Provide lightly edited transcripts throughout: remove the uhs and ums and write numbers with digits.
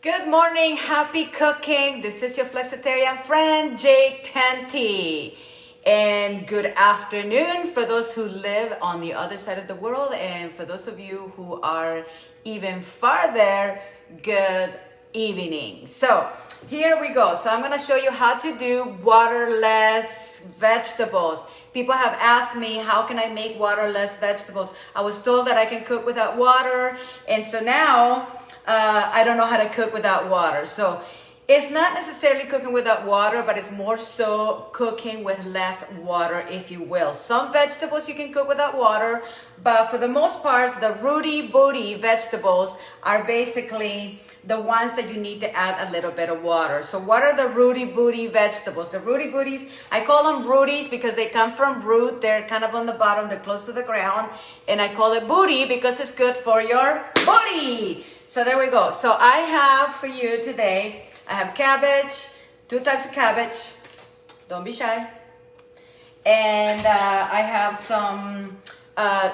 Good morning, happy cooking. This is your flexitarian friend, Jake Tanti. And good afternoon for those who live on the other side of the world. And for those of you who are even farther, good evening. So here we go. So I'm going to show you how to do waterless vegetables. People have asked me, how can I make waterless vegetables? I was told that I can cook without water. And so now I don't know how to cook without water. So it's not necessarily cooking without water, but it's more so cooking with less water, if you will. Some vegetables you can cook without water, but for the most part, the rooty booty vegetables are basically the ones that you need to add a little bit of water. So what are the rooty booty vegetables? The rooty booties, I call them rooties because they come from root. They're kind of on the bottom, they're close to the ground. And I call it booty because it's good for your booty. So there we go. So I have for you today, I have cabbage, 2 types of cabbage. Don't be shy. And I have some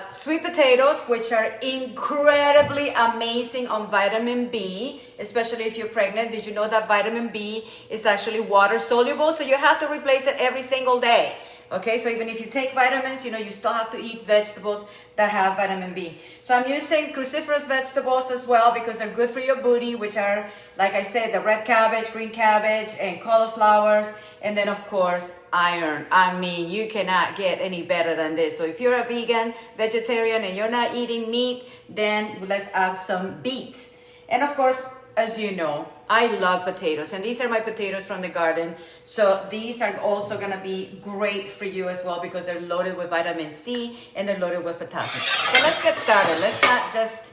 sweet potatoes, which are incredibly amazing on vitamin B, especially if you're pregnant. Did you know that vitamin B is actually water soluble? So you have to replace it every single day. Okay, so even if you take vitamins, you still have to eat vegetables that have vitamin B. So I'm using cruciferous vegetables as well because they're good for your booty, which are, like I said, the red cabbage, green cabbage, and cauliflowers. And then, of course, iron. I mean, you cannot get any better than this. So if you're a vegan, vegetarian, and you're not eating meat, then let's add some beets. And of course, as you know, I love potatoes, and these are my potatoes from the garden. So these are also gonna be great for you as well because they're loaded with vitamin C and they're loaded with potassium. So let's get started. Let's not just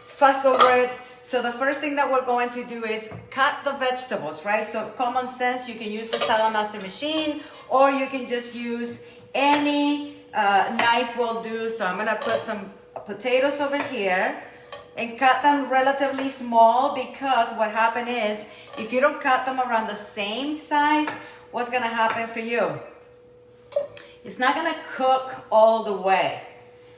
fuss over it. So the first thing that we're going to do is cut the vegetables, right? So common sense, you can use the Saladmaster machine or you can just use any knife will do. So I'm gonna put some potatoes over here and cut them relatively small because what happened is if you don't cut them around the same size, what's gonna happen for you? It's not gonna cook all the way,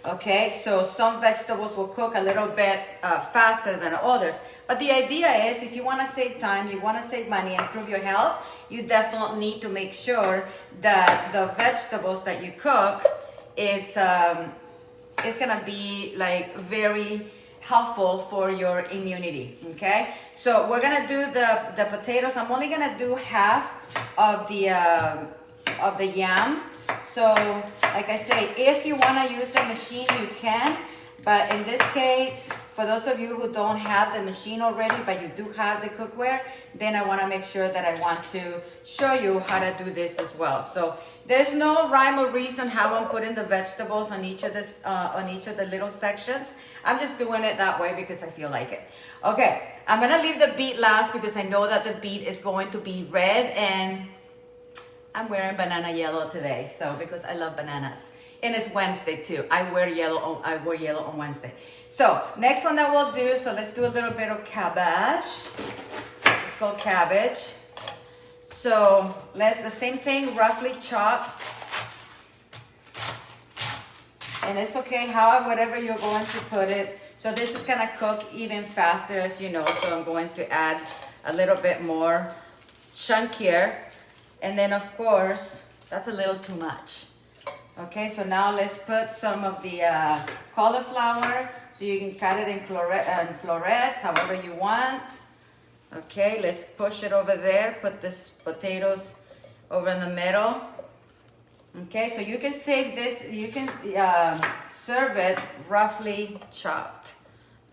okay? So some vegetables will cook a little bit faster than others. But the idea is if you wanna save time, you wanna save money, improve your health, you definitely need to make sure that the vegetables that you cook, it's gonna be like very helpful for your immunity. Okay, so we're gonna do the potatoes. I'm only gonna do half of the yam. So like I say, if you want to use the machine, you can, but in this case, for those of you who don't have the machine already but you do have the cookware, then I want to make sure that I want to show you how to do this as well. So there's no rhyme or reason how I'm putting the vegetables on each of the little sections. I'm just doing it that way because I feel like it. Okay, I'm gonna leave the beet last because I know that the beet is going to be red, and I'm wearing banana yellow today, so because I love bananas. And it's Wednesday too. I wear yellow on Wednesday. So next one that we'll do, so let's do a little bit of cabbage. It's called cabbage. So let's, the same thing, roughly chop. And it's okay whatever you're going to put it. So this is gonna cook even faster, as you know. So I'm going to add a little bit more chunkier. And then of course, that's a little too much. Okay, so now let's put some of the cauliflower. So you can cut it in florets, however you want. Okay, let's push it over there. Put this potatoes over in the middle. Okay, so you can save this, you can serve it roughly chopped.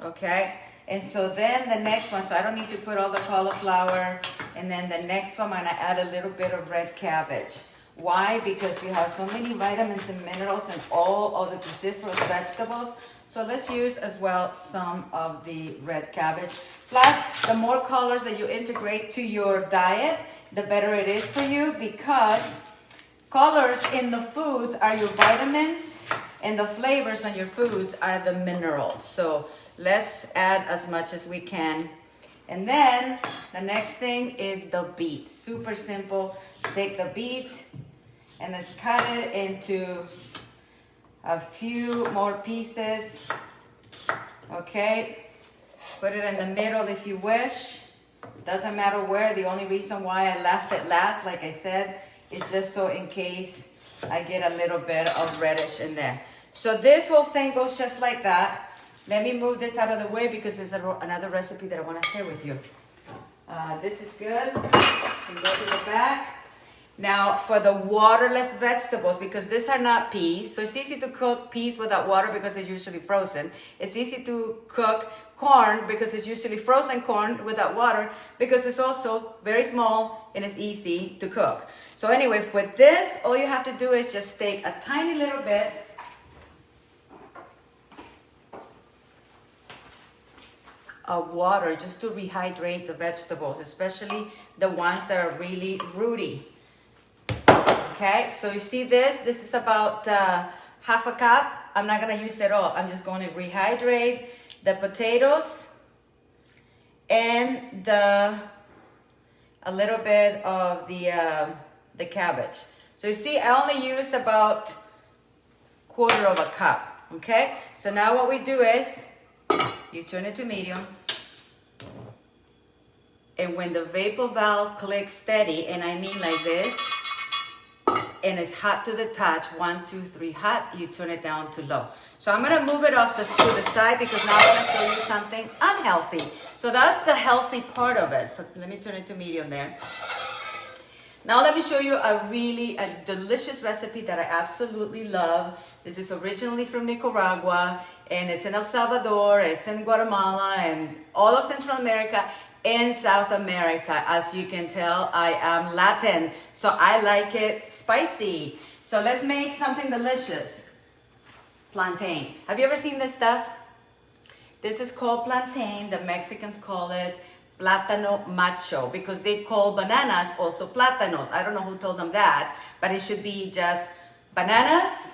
Okay, and so then the next one, so I don't need to put all the cauliflower. And then the next one, I'm gonna add a little bit of red cabbage. Why? Because you have so many vitamins and minerals in all of the cruciferous vegetables. So let's use as well some of the red cabbage. Plus, the more colors that you integrate to your diet, the better it is for you, because colors in the foods are your vitamins and the flavors on your foods are the minerals. So let's add as much as we can. And then the next thing is the beet. Super simple. Take the beet and let's cut it into a few more pieces. Okay, put it in the middle if you wish. Doesn't matter where. The only reason why I left it last, like I said, is just so in case I get a little bit of reddish in there. So this whole thing goes just like that. Let me move this out of the way because there's another recipe that I want to share with you. This is good. You can go to the back. Now for the waterless vegetables, because these are not peas, so it's easy to cook peas without water because it's usually frozen. It's easy to cook corn because it's usually frozen corn without water because it's also very small and it's easy to cook. So anyway, with this, all you have to do is just take a tiny little bit of water just to rehydrate the vegetables, especially the ones that are really rooty. Okay, so you see this is about half a cup. I'm not gonna use it all. I'm just going to rehydrate the potatoes and a little bit of the cabbage. So you see, I only use about quarter of a cup. Okay, so now what we do is you turn it to medium, and when the vapor valve clicks steady, and I mean like this, and it's hot to the touch, 1, 2, 3 hot, you turn it down to low. So I'm gonna move it off to the side because now I'm gonna show you something unhealthy. So that's the healthy part of it. So let me turn it to medium there. Now let me show you a delicious recipe that I absolutely love. This is originally from Nicaragua, and it's in El Salvador, it's in Guatemala, and all of Central America, in South America. As you can tell, I am Latin, so I like it spicy. So let's make something delicious. Plantains. Have you ever seen this stuff? This is called plantain. The Mexicans call it plátano macho because they call bananas also plátanos. I don't know who told them that, but it should be just bananas.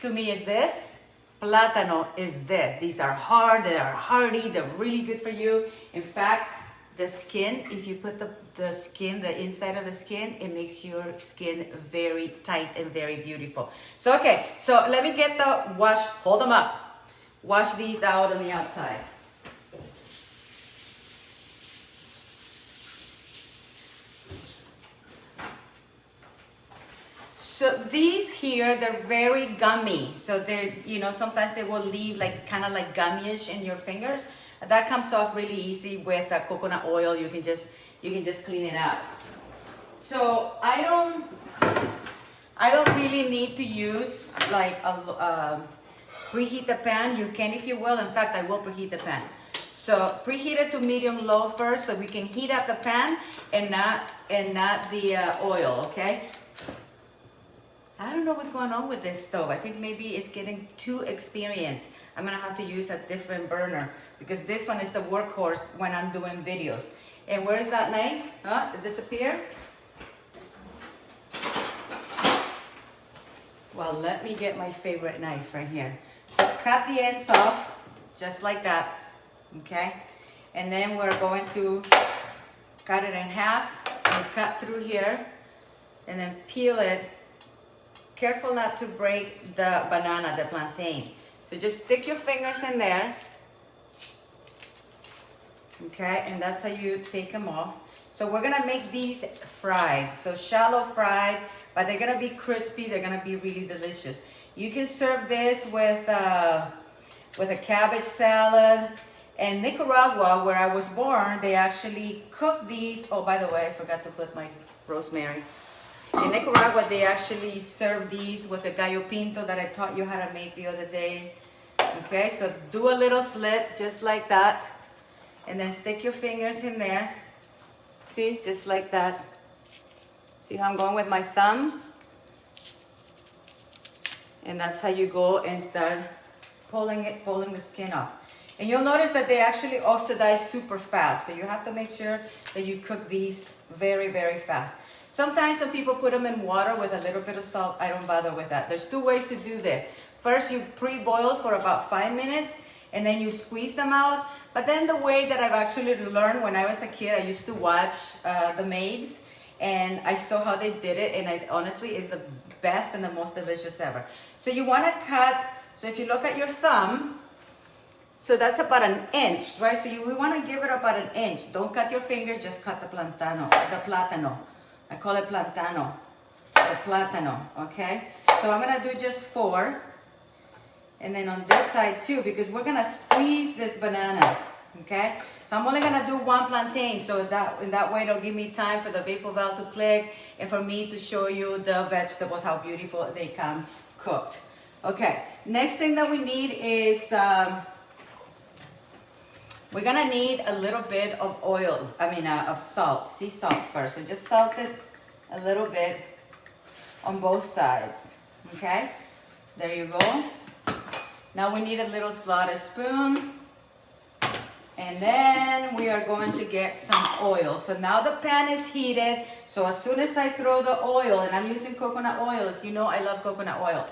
To me is this. Plátano is this. These are hard, they are hardy, they're really good for you. In fact, the skin, if you put the skin, the inside of the skin, it makes your skin very tight and very beautiful. So, okay, so let me get the wash, hold them up. Wash these out on the outside. So these here, they're very gummy. So they're, sometimes they will leave like kind of like gummyish in your fingers. That comes off really easy with coconut oil. You can just clean it up. So I don't really need to use like preheat the pan. You can if you will. In fact, I will preheat the pan. So preheat it to medium low first, so we can heat up the pan and not the oil. Okay. I don't know what's going on with this stove. I think maybe it's getting too experienced. I'm gonna have to use a different burner because this one is the workhorse when I'm doing videos. And where is that knife? Huh? Did it disappear? Well, let me get my favorite knife right here. So cut the ends off just like that, okay? And then we're going to cut it in half and cut through here and then peel it. Careful not to break the banana, the plantain. So just stick your fingers in there. Okay, and that's how you take them off. So we're gonna make these fried. So shallow fried, but they're gonna be crispy, they're gonna be really delicious. You can serve this with a cabbage salad. In Nicaragua, where I was born, they actually cook these. Oh, by the way, I forgot to put my rosemary. In Nicaragua, they actually serve these with a gallo pinto that I taught you how to make the other day. Okay, so do a little slit just like that. And then stick your fingers in there. See, just like that. See how I'm going with my thumb? And that's how you go and start pulling the skin off. And you'll notice that they actually oxidize super fast. So you have to make sure that you cook these very, very fast. Sometimes some people put them in water with a little bit of salt. I don't bother with that. There's two ways to do this. First, you pre-boil for about 5 minutes, and then you squeeze them out. But then the way that I've actually learned when I was a kid, I used to watch the maids, and I saw how they did it, and it honestly is the best and the most delicious ever. So you want to cut, so if you look at your thumb, So that's about an inch, right? So we want to give it about an inch. Don't cut your finger, just cut the platano. I call it plantano, the platano, okay? So I'm gonna do just 4. And then on this side too, because we're gonna squeeze these bananas, okay? So I'm only gonna do 1 plantain, so in that way it'll give me time for the vapor valve to click and for me to show you the vegetables, how beautiful they come cooked. Okay, next thing that we need is, we're gonna need a little bit of oil, of salt, sea salt first. So just salt it a little bit on both sides, okay? There you go. Now we need a little slaughter spoon. And then we are going to get some oil. So now the pan is heated. So as soon as I throw the oil, and I'm using coconut oil, as you know, I love coconut oil.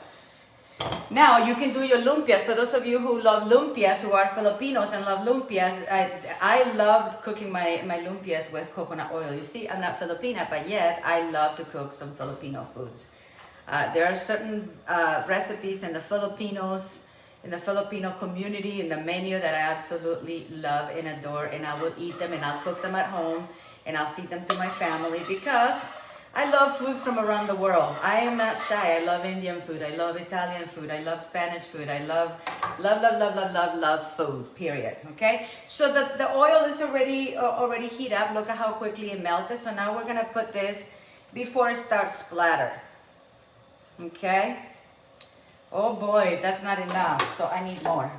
Now you can do your lumpias. For those of you who love lumpias, who are Filipinos and love lumpias, I love cooking my lumpias with coconut oil. You see, I'm not Filipina, but yet I love to cook some Filipino foods. There are certain recipes in the Filipino community, in the menu, that I absolutely love and adore, and I will eat them and I'll cook them at home and I'll feed them to my family because I love foods from around the world. I am not shy. I love Indian food. I love Italian food. I love Spanish food. I love food, period. Okay? So the oil is already heat up. Look at how quickly it melted. So now we're going to put this before it starts splatter. Okay? Oh boy, that's not enough. So I need more.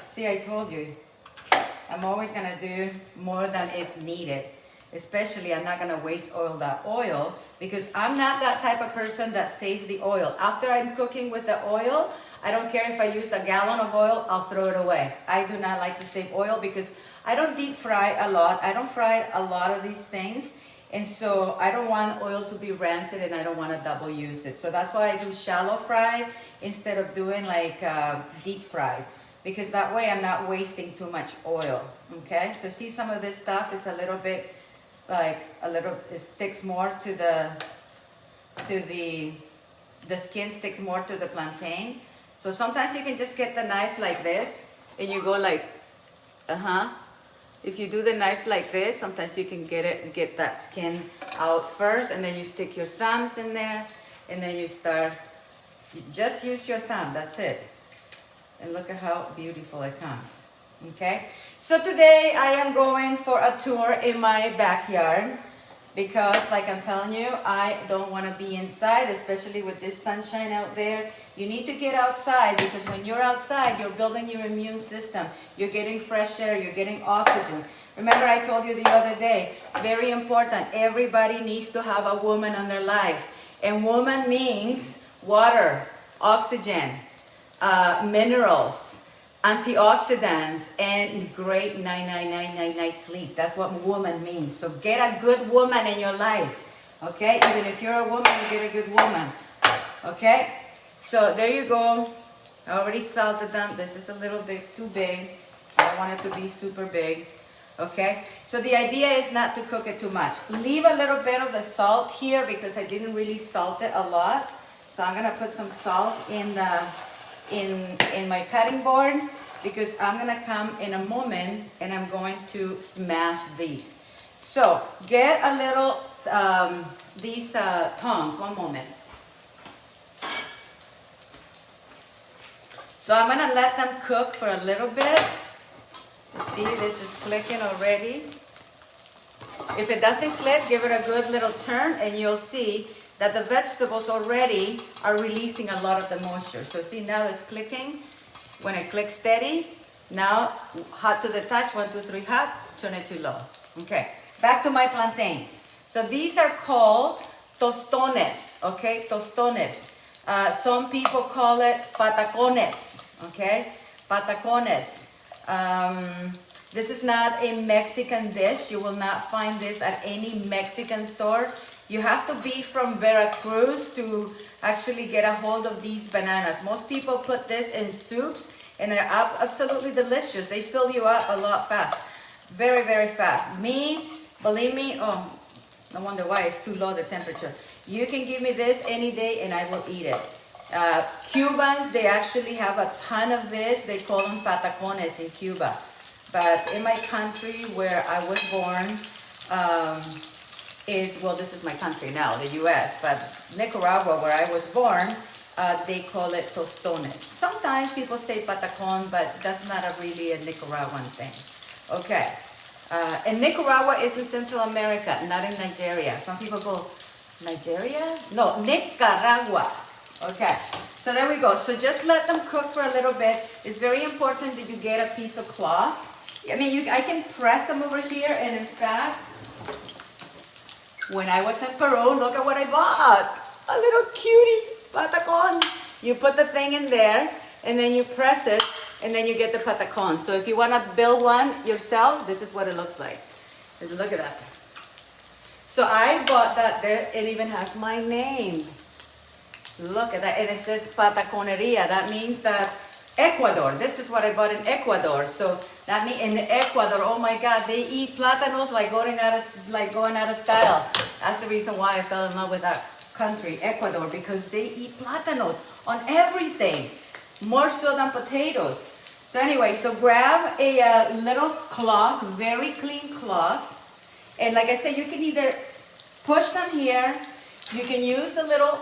See, I told you. I'm always going to do more than is needed. Especially, I'm not going to waste that oil because I'm not that type of person that saves the oil. After I'm cooking with the oil, I don't care if I use a gallon of oil, I'll throw it away. I do not like to save oil because I don't deep fry a lot. I don't fry a lot of these things. And so I don't want oil to be rancid and I don't want to double use it. So that's why I do shallow fry instead of doing like deep fry. Because that way I'm not wasting too much oil. Okay, so see some of this stuff is a little bit it sticks more to the skin sticks more to the plantain. So sometimes you can just get the knife like this and you go like, If you do the knife like this, sometimes you can get that skin out first, and then you stick your thumbs in there, and then you just use your thumb, that's it. And look at how beautiful it comes, okay? So today I am going for a tour in my backyard because, like I'm telling you, I don't want to be inside, especially with this sunshine out there. You need to get outside because when you're outside, you're building your immune system. You're getting fresh air, you're getting oxygen. Remember I told you the other day, very important, everybody needs to have a woman in their life. And woman means water, oxygen, minerals, antioxidants, and great night sleep. That's what woman means. So get a good woman in your life, okay? Even if you're a woman, you get a good woman, okay? So there you go. I already salted them. This is a little bit too big. I don't want it to be super big, okay? So the idea is not to cook it too much. Leave a little bit of the salt here because I didn't really salt it a lot. So I'm gonna put some salt in my cutting board because I'm gonna come in a moment and I'm going to smash these. So get a little these tongs. One moment. So I'm gonna let them cook for a little bit. See, this is clicking already. If it doesn't click, give it a good little turn and you'll see that the vegetables already are releasing a lot of the moisture. So see, now it's clicking. When it clicks steady, now hot to the touch, 1, 2, 3, hot, turn it to low. Okay, back to my plantains. So these are called tostones, okay, tostones. Some people call it patacones, okay, patacones. This is not a Mexican dish. You will not find this at any Mexican store. You have to be from Veracruz to actually get a hold of these bananas. Most people put this in soups and they're absolutely delicious. They fill you up a lot fast. Very, very fast. Me, believe me, oh, no wonder why it's too low the temperature. You can give me this any day and I will eat it. Cubans, they actually have a ton of this. They call them patacones in Cuba. But in my country where I was born, well, this is my country now, the U.S., but Nicaragua, where I was born, they call it tostones. Sometimes people say patacon, but that's not really a Nicaraguan thing. Okay. And Nicaragua is in Central America, not in Nigeria. Some people go, Nigeria? No, Nicaragua. Okay, so there we go. So just let them cook for a little bit. It's very important that you get a piece of cloth. I mean, I can press them over here, and in fact, when I was in Peru, look at what I bought. A little cutie patacon. You put the thing in there, and then you press it, and then you get the patacon. So if you want to build one yourself, this is what it looks like. Look at that. So I bought that there. It even has my name. Look at that. And it says pataconeria. That means that Ecuador. This is what I bought in Ecuador. So that means in Ecuador, oh my God, they eat plátanos like going out of style. That's the reason why I fell in love with that country, Ecuador, because they eat plátanos on everything, more so than potatoes. So anyway, so grab a little cloth, very clean cloth, and like I said, you can either push them here, you can use a little,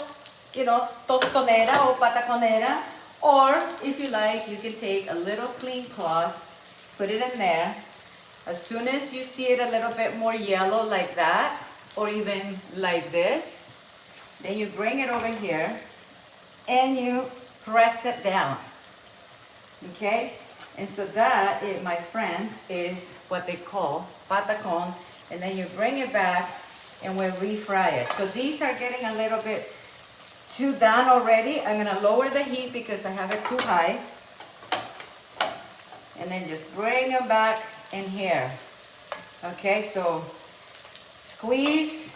tostonera or pataconera, or if you like, you can take a little clean cloth, put it in there. As soon as you see it a little bit more yellow like that, or even like this, then you bring it over here and you press it down. Okay? And so that, my friends, is what they call patacon. And then you bring it back and we'll refry it. So these are getting a little bit too done already. I'm going to lower the heat because I have it too high. And then just bring them back in here. Okay, so squeeze.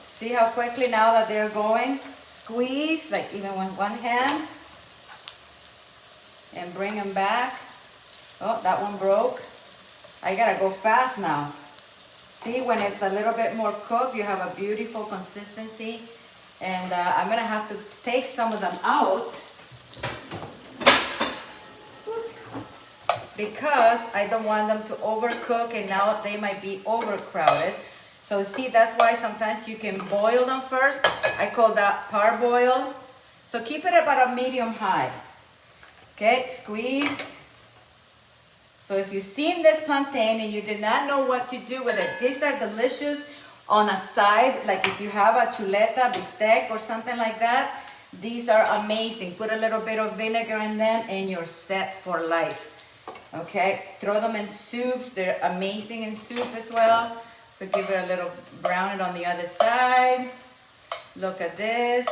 See how quickly now that they're going? Squeeze, like even with one hand. And bring them back. Oh, that one broke. I gotta go fast now. See, when it's a little bit more cooked, you have a beautiful consistency. And I'm gonna have to take some of them out because I don't want them to overcook and now they might be overcrowded. So see, that's why sometimes you can boil them first. I call that parboil. So keep it about a medium high. Okay, squeeze. So if you've seen this plantain and you did not know what to do with it, these are delicious on a side. Like if you have a chuleta, bistec, or something like that, these are amazing. Put a little bit of vinegar in them and you're set for life. Okay, throw them in soups. They're amazing in soup as well. So give it a little brown it on the other side. Look at this.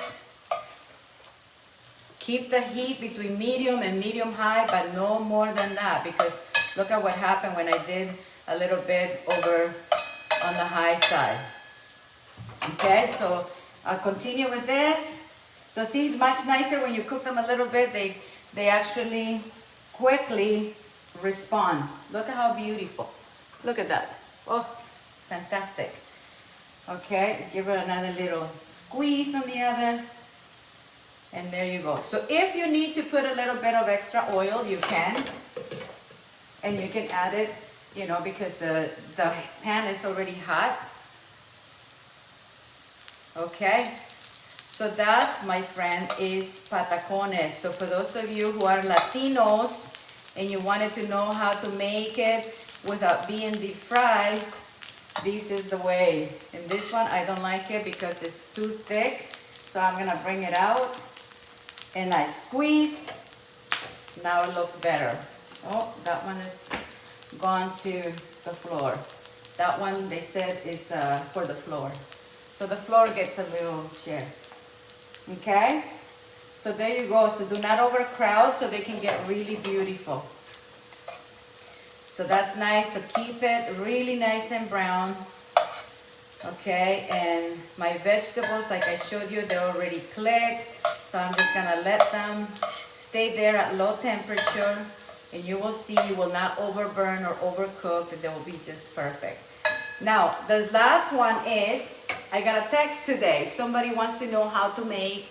Keep the heat between medium and medium high, but no more than that, because look at what happened when I did a little bit over on the high side. Okay, so I'll continue with this. So see, much nicer when you cook them a little bit, they actually quickly respond. Look at how beautiful. Look at that. Oh, fantastic. Okay, give it another little squeeze on the other. And there you go. So if you need to put a little bit of extra oil, you can. And you can add it, because the pan is already hot. Okay. So that, my friend, is patacones. So for those of you who are Latinos and you wanted to know how to make it without being deep fried, this is the way. And this one, I don't like it because it's too thick. So I'm going to bring it out. And I squeeze. Now it looks better. Oh, that one is gone to the floor. That one, they said, is for the floor. So the floor gets a little share. Okay? So there you go. So do not overcrowd so they can get really beautiful. So that's nice. So keep it really nice and brown. Okay, and my vegetables, like I showed you, they're already clicked. So I'm just gonna let them stay there at low temperature, and you will see you will not overburn or overcook, and they will be just perfect. Now, the last one is, I got a text today. Somebody wants to know how to make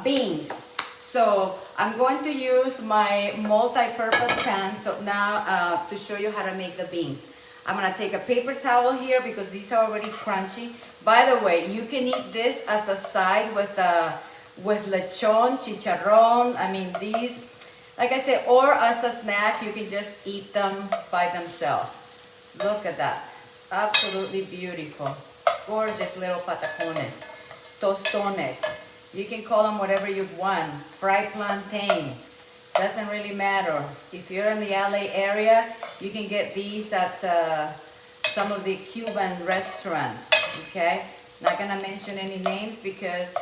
beans. So I'm going to use my multi-purpose pan. So now to show you how to make the beans. I'm gonna take a paper towel here because these are already crunchy. By the way, you can eat this as a side with lechon, chicharrón. I mean these, like I said, or as a snack, you can just eat them by themselves. Look at that, absolutely beautiful. Gorgeous little patacones, tostones. You can call them whatever you want. Fried plantain, doesn't really matter. If you're in the LA area, you can get these at some of the Cuban restaurants, okay? Not gonna mention any names because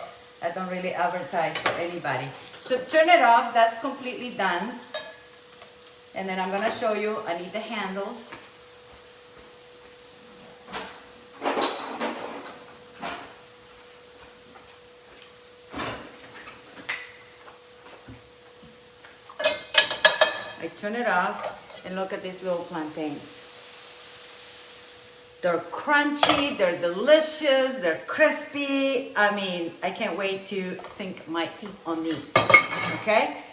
I don't really advertise for anybody. So turn it off, that's completely done. And then I'm gonna show you, I need the handles. I turn it off and look at these little plantains. They're crunchy, they're delicious, they're crispy. I mean, I can't wait to sink my teeth on these, okay?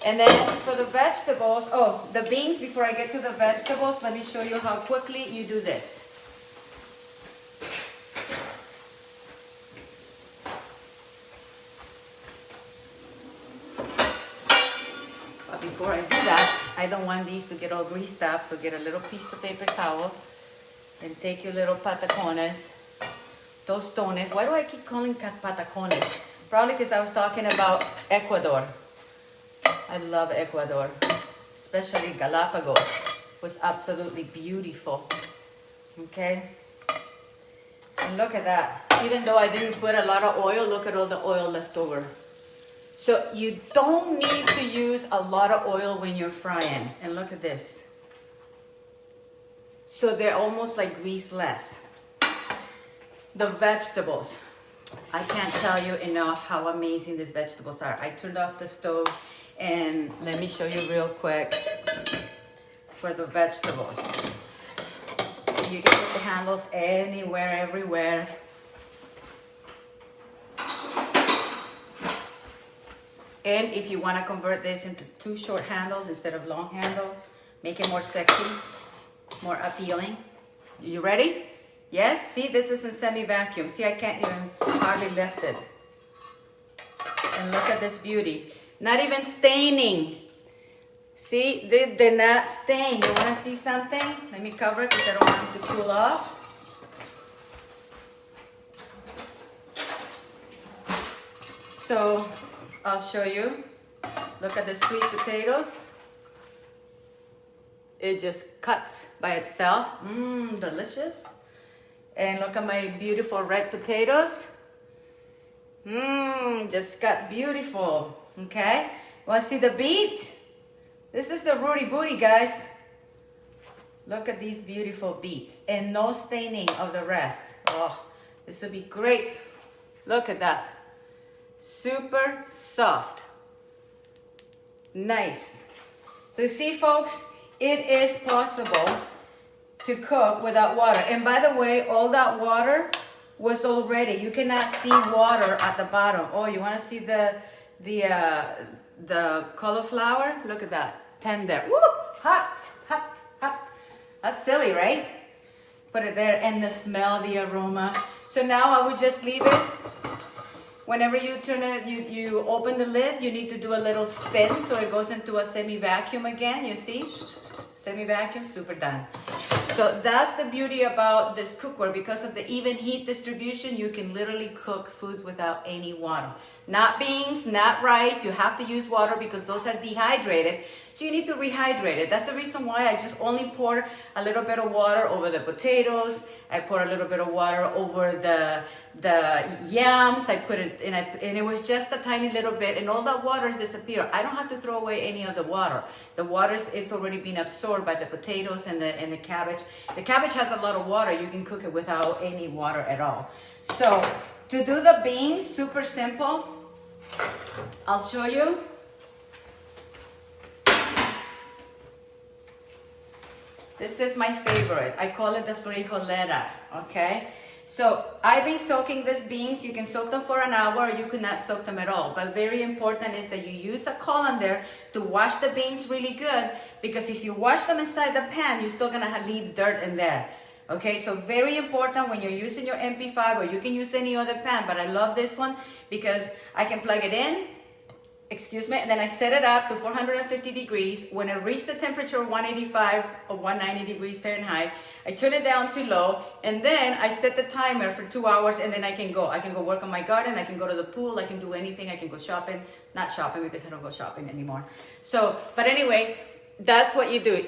And then for the vegetables, oh, the beans, before I get to the vegetables, let me show you how quickly you do this. But before I do that, I don't want these to get all greased up, so get a little piece of paper towel and take your little patacones, tostones. Why do I keep calling patacones? Probably because I was talking about Ecuador. I love Ecuador, especially Galapagos. It was absolutely beautiful, okay? And look at that. Even though I didn't put a lot of oil, look at all the oil left over. So you don't need to use a lot of oil when you're frying. And look at this. So they're almost like greaseless. The vegetables. I can't tell you enough how amazing these vegetables are. I turned off the stove and let me show you real quick for the vegetables. You can put the handles anywhere, everywhere. And if you want to convert this into 2 short handles instead of long handle, make it more sexy, more appealing. You ready? Yes? See, this is in semi-vacuum. See, I can't even hardly lift it. And look at this beauty. Not even staining. See, they're not stained. You want to see something? Let me cover it because I don't want them to cool off. So, I'll show you. Look at the sweet potatoes. It just cuts by itself. Mmm, delicious. And look at my beautiful red potatoes. Mmm, just got beautiful. Okay? Want to see the beet? This is the rooty booty, guys. Look at these beautiful beets. And no staining of the rest. Oh, this would be great. Look at that. Super soft. Nice. So you see, folks, it is possible to cook without water. And by the way, all that water was already, you cannot see water at the bottom. Oh, you want to see the cauliflower? Look at that. Tender. Woo! Hot, hot, hot. That's silly, right? Put it there, and the smell, the aroma. So now I would just leave it. Whenever you turn it, you open the lid, you need to do a little spin so it goes into a semi-vacuum again, you see? Semi-vacuum, super done. So that's the beauty about this cookware. Because of the even heat distribution, you can literally cook foods without any water. Not beans, not rice. You have to use water because those are dehydrated. So you need to rehydrate it. That's the reason why I just only pour a little bit of water over the potatoes. I pour a little bit of water over the yams. I put it in, and it was just a tiny little bit, and all that water is disappeared. I don't have to throw away any of the water. The water, it's already been absorbed by the potatoes and the cabbage. The cabbage has a lot of water. You can cook it without any water at all. So to do the beans, super simple. I'll show you. This is my favorite. I call it the frijolera, okay? So I've been soaking these beans. You can soak them for an hour, or you cannot soak them at all. But very important is that you use a colander to wash the beans really good, because if you wash them inside the pan, you're still gonna leave dirt in there. Okay, so very important when you're using your MP5, or you can use any other pan, but I love this one because I can plug it in, and then I set it up to 450 degrees. When it reached the temperature of 185 or 190 degrees Fahrenheit, I turn it down to low, and then I set the timer for 2 hours, and then I can go work on my garden, I can go to the pool, I can do anything, I can go shopping. Not shopping because I don't go shopping anymore. So, but anyway, that's what you do.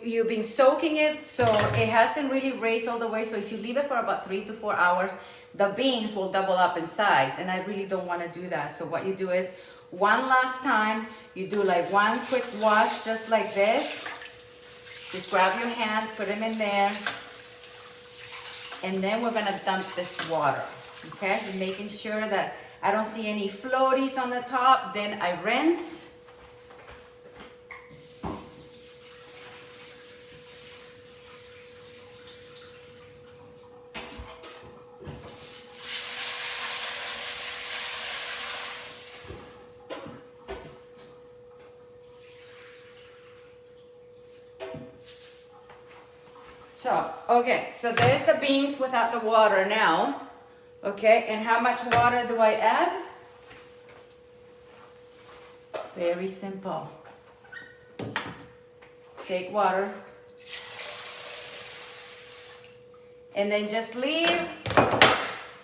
You've been soaking it, so it hasn't really raised all the way. So if you leave it for about 3 to 4 hours, the beans will double up in size, and I really don't want to do that. So what you do is, one last time, you do like one quick wash, just like this. Just grab your hand, put them in there, and then we're gonna dump this water, okay? Making sure that I don't see any floaties on the top. Then I rinse. So, okay, so there's the beans without the water now. Okay, and how much water do I add? Very simple. Take water. And then just leave.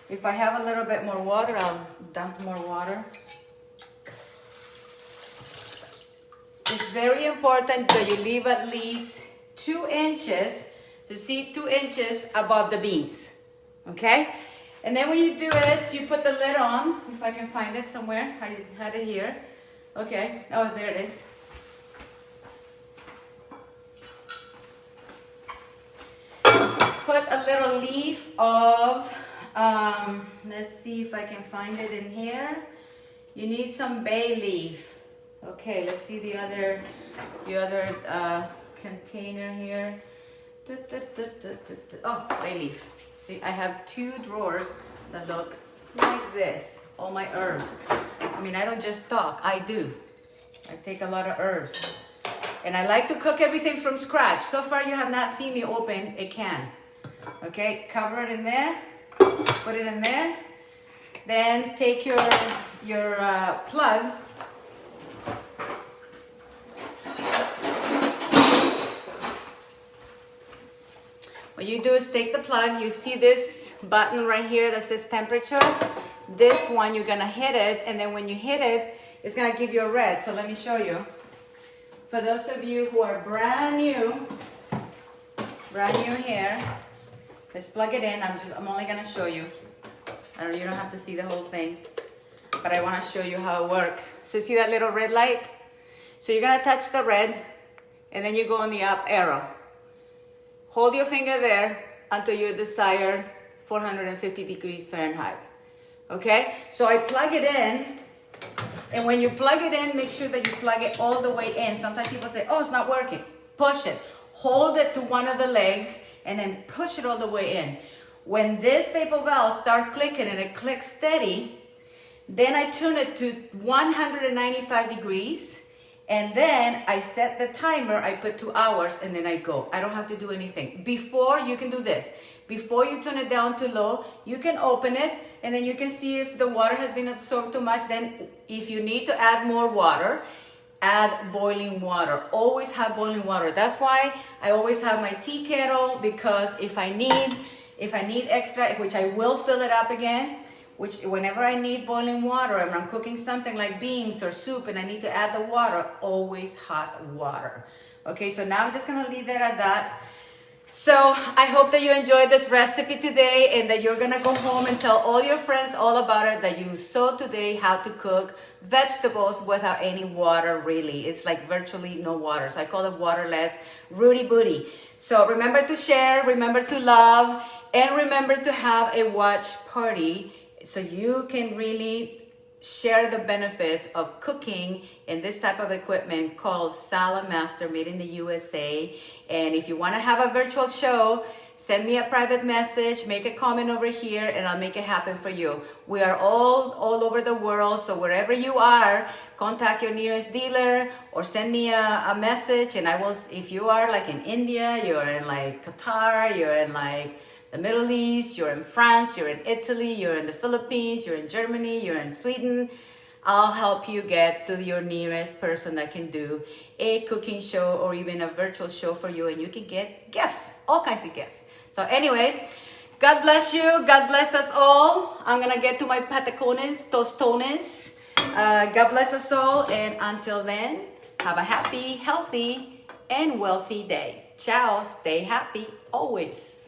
If I have a little bit more water, I'll dump more water. It's very important that you leave at least 2 inches. So see, 2 inches above the beans, okay? And then what you do is you put the lid on, if I can find it somewhere. I had it here. Okay, oh, there it is. Put a little leaf of, let's see if I can find it in here. You need some bay leaf. Okay, let's see the other container here. Oh, bay leaf. See, I have 2 drawers that look like this. All my herbs. I mean, I don't just talk, I do. I take a lot of herbs. And I like to cook everything from scratch. So far, you have not seen me open a can. Okay, cover it in there. Put it in there. Then take your plug. What you do is take the plug. You see this button right here that says temperature? This one, you're gonna hit it, and then when you hit it, it's gonna give you a red. So let me show you. For those of you who are brand new here, let's plug it in. I'm only gonna show you. You don't have to see the whole thing, but I wanna show you how it works. So see that little red light? So you're gonna touch the red, and then you go on the up arrow. Hold your finger there until you desire 450 degrees Fahrenheit. Okay? So I plug it in, and when you plug it in, make sure that you plug it all the way in. Sometimes people say, oh, it's not working. Push it. Hold it to one of the legs, and then push it all the way in. When this paper valve starts clicking and it clicks steady, then I turn it to 195 degrees. And then I set the timer, I put 2 hours, and then I go. I don't have to do anything. Before, you can do this. Before you turn it down to low, you can open it, and then you can see if the water has been absorbed too much. Then if you need to add more water, add boiling water. Always have boiling water. That's why I always have my tea kettle, because if I need extra, which I will fill it up again, which whenever I need boiling water and I'm cooking something like beans or soup and I need to add the water, always hot water. Okay, so now I'm just gonna leave that at that. So I hope that you enjoyed this recipe today, and that you're gonna go home and tell all your friends all about it, that you saw today how to cook vegetables without any water, really. It's like virtually no water. So I call it waterless, rooty booty. So remember to share, remember to love, and remember to have a watch party so you can really share the benefits of cooking in this type of equipment called Saladmaster, made in the USA. And if you want to have a virtual show, send me a private message, make a comment over here, and I'll make it happen for you. We are all over the world, so wherever you are, contact your nearest dealer or send me a message, and I will. If you are like in India, you're in like Qatar, you're in like the Middle East, you're in France, you're in Italy, you're in the Philippines, you're in Germany, you're in Sweden, I'll help you get to your nearest person that can do a cooking show or even a virtual show for you, and you can get gifts, all kinds of gifts. So anyway, God bless you. God bless us all. I'm going to get to my patacones, tostones. God bless us all. And until then, have a happy, healthy, and wealthy day. Ciao. Stay happy always.